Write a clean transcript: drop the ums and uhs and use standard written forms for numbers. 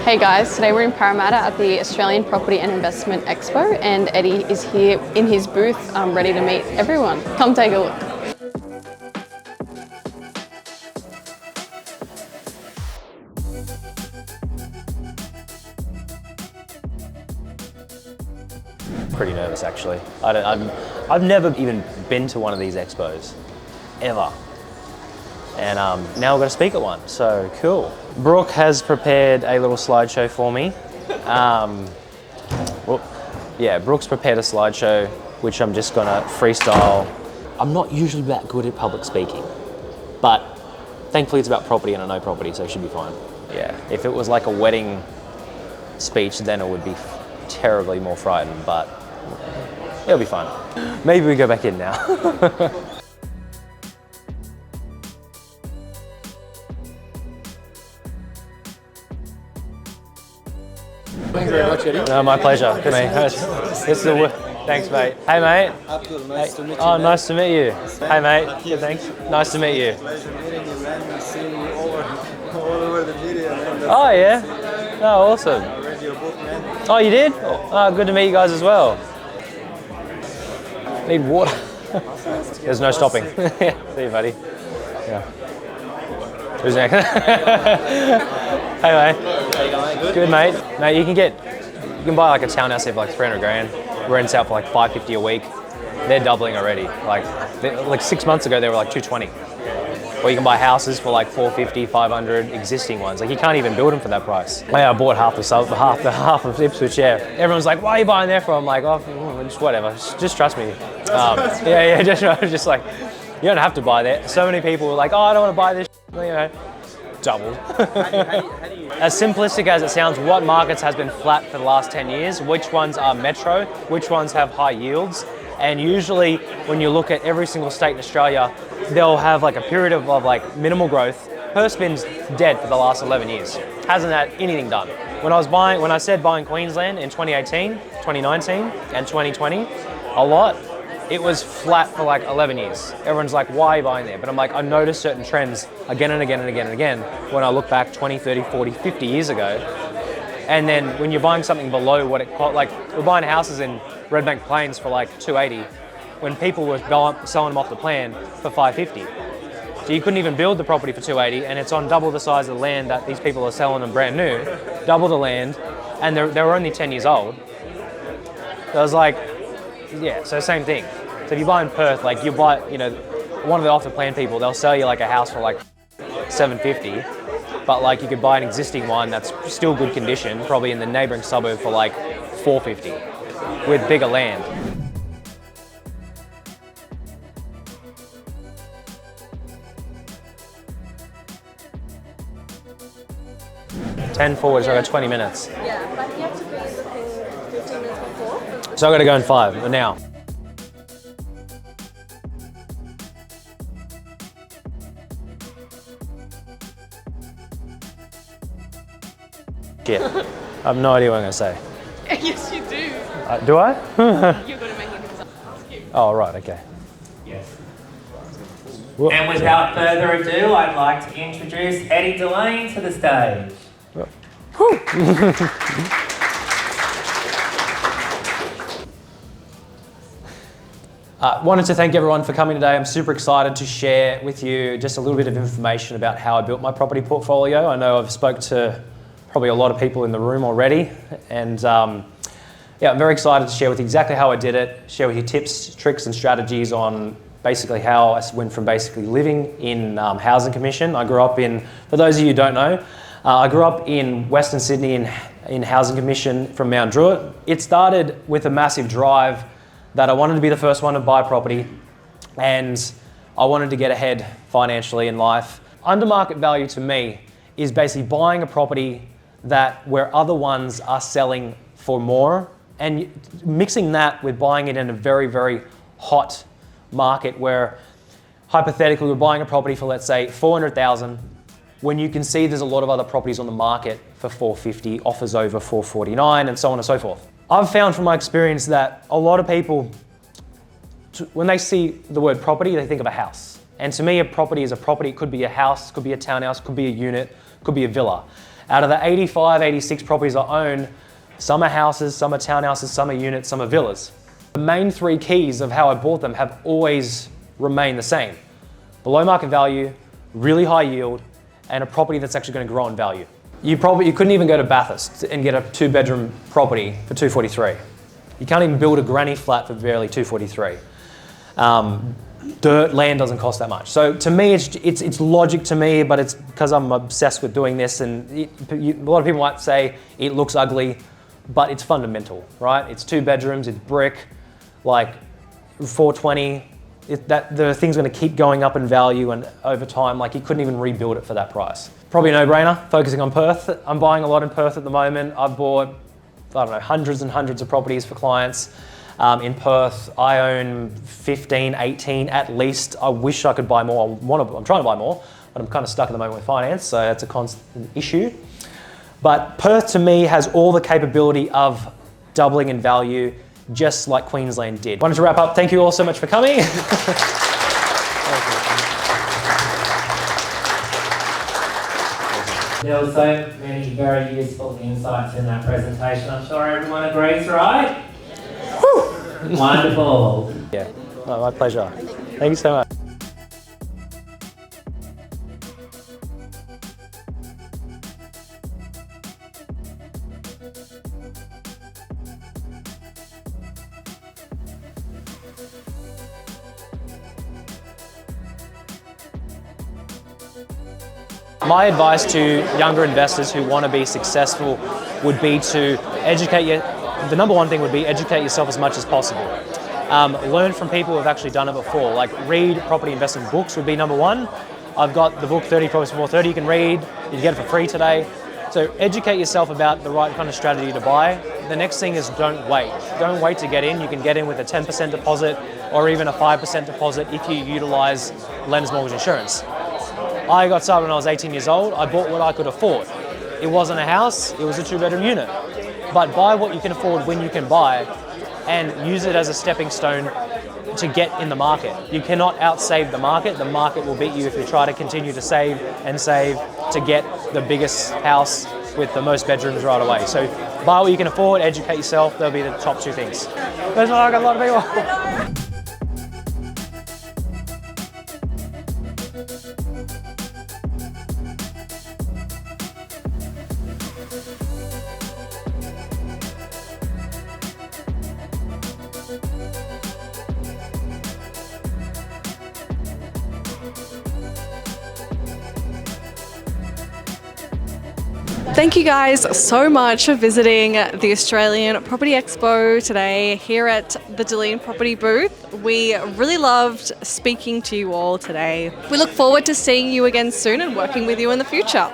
Hey guys, today we're in Parramatta at the Australian Property and Investment Expo, and Eddie is here in his booth ready to meet everyone. Come take a look. Pretty nervous actually. I've never even been to one of these expos, ever. And now we've got to speak at one, so cool. Brooke has prepared a little slideshow for me. Brooke's prepared a slideshow, which I'm just gonna freestyle. I'm not usually that good at public speaking, but thankfully it's about property and I know property, so it should be fine. Yeah, if it was like a wedding speech, then it would be terribly more frightened, but it'll be fun. Maybe we go back in now. Thanks very much, Eddie. No, my pleasure. Thanks, mate. Hey, mate. Abdul, nice to meet you. Oh, nice to meet you. Hey, mate. Good, thanks. Nice to meet you. Pleasure meeting you, man. We've seen you all over the media, man. Oh, yeah? Oh, awesome. I read your book, man. Oh, you did? Oh, good to meet you guys as well. Need water. There's no stopping. See you, buddy. Yeah. Who's next? Hey, mate. How you going? Good? Good, mate. Mate, you can buy like a townhouse here for like 300 grand. Rents out for like 550 a week. They're doubling already. Like 6 months ago, they were like 220. Or you can buy houses for like 450, 500, existing ones. Like you can't even build them for that price. Yeah, I bought half of Ipswich, yeah. Everyone's like, why are you buying there for? I'm like, oh, just whatever, just trust me. Just like, you don't have to buy there. So many people were like, oh, I don't want to buy this, you know, doubled. How do you... As simplistic as it sounds, what markets has been flat for the last 10 years? Which ones are metro? Which ones have high yields? And usually when you look at every single state in Australia, they'll have like a period of like minimal growth. Perth's been dead for the last 11 years. Hasn't had anything done. When I said buying Queensland in 2018, 2019 and 2020, a lot, it was flat for like 11 years. Everyone's like, why are you buying there? But I'm like, I noticed certain trends again and again and again and again when I look back 20, 30, 40, 50 years ago. And then when you're buying something below what it cost, like we're buying houses in Redbank Plains for like 280 when people were selling them off the plan for 550. So you couldn't even build the property for 280 and it's on double the size of the land that these people are selling them brand new, double the land, and they were only 10 years old. So I was like, yeah, so same thing. So if you buy in Perth, like you buy, you know, one of the off the plan people, they'll sell you like a house for like 750. But like you could buy an existing one that's still good condition, probably in the neighbouring suburb for like 450 with bigger land. Forward, so I got 20 minutes. Yeah, but you have to be looking 15 minutes before. So I got to go in 5 now. Shit. I have no idea what I'm going to say. Yes, you do. Do I? You're going to make it exciting. Oh, right, okay. Yes. And without further ado, I'd like to introduce Eddie Dilleen to the stage. Wanted to thank everyone for coming today. I'm super excited to share with you just a little bit of information about how I built my property portfolio. I know I've spoke to probably a lot of people in the room already, and I'm very excited to share with you exactly how I did it, share with you tips, tricks and strategies on basically how I went from basically living in Housing Commission. I grew up in, for those of you who don't know, I grew up in Western Sydney in Housing Commission from Mount Druitt. It started with a massive drive that I wanted to be the first one to buy property and I wanted to get ahead financially in life. Under market value to me is basically buying a property where other ones are selling for more and mixing that with buying it in a very, very hot market where hypothetically we're buying a property for, let's say, 400,000 when you can see there's a lot of other properties on the market for 450, offers over 449 and so on and so forth. I've found from my experience that a lot of people, when they see the word property, they think of a house. And to me, a property is a property. It could be a house, could be a townhouse, could be a unit, could be a villa. Out of the 85, 86 properties I own, some are houses, some are townhouses, some are units, some are villas. The main three keys of how I bought them have always remained the same. Below market value, really high yield, and a property that's actually going to grow in value. You couldn't even go to Bathurst and get a 2-bedroom property for $243. You can't even build a granny flat for barely $243. Dirt, land doesn't cost that much. So to me, it's logic to me, but it's because I'm obsessed with doing this, and a lot of people might say it looks ugly, but it's fundamental, right? It's 2 bedrooms, it's brick, like 420. The thing's going to keep going up in value, and over time, like you couldn't even rebuild it for that price. Probably a no-brainer, focusing on Perth. I'm buying a lot in Perth at the moment. I've bought, I don't know, hundreds and hundreds of properties for clients in Perth. I own 15, 18 at least. I wish I could buy more. I'm trying to buy more, but I'm kind of stuck at the moment with finance, so that's a constant issue. But Perth to me has all the capability of doubling in value, just like Queensland did. Wanted to wrap up. Thank you all so much for coming. There were so many very useful insights in that presentation. I'm sure everyone agrees, right? Woo! Wonderful. Yeah, no, my pleasure. Thank you so much. My advice to younger investors who want to be successful would be to the number one thing would be educate yourself as much as possible. Learn from people who have actually done it before. Like read property investment books would be number one. I've got the book 30 Properties Before 30 you can read. You can get it for free today. So educate yourself about the right kind of strategy to buy. The next thing is don't wait. Don't wait to get in. You can get in with a 10% deposit or even a 5% deposit if you utilize lender's mortgage insurance. I got started when I was 18 years old. I bought what I could afford. It wasn't a house, it was a 2-bedroom unit. But buy what you can afford when you can buy and use it as a stepping stone to get in the market. You cannot outsave the market. The market will beat you if you try to continue to save and save to get the biggest house with the most bedrooms right away. So buy what you can afford, educate yourself. They'll be the top 2 things. There's not a lot of people. Thank you guys so much for visiting the Australian Property Expo today here at the Dilleen property booth. We really loved speaking to you all today. We look forward to seeing you again soon and working with you in the future.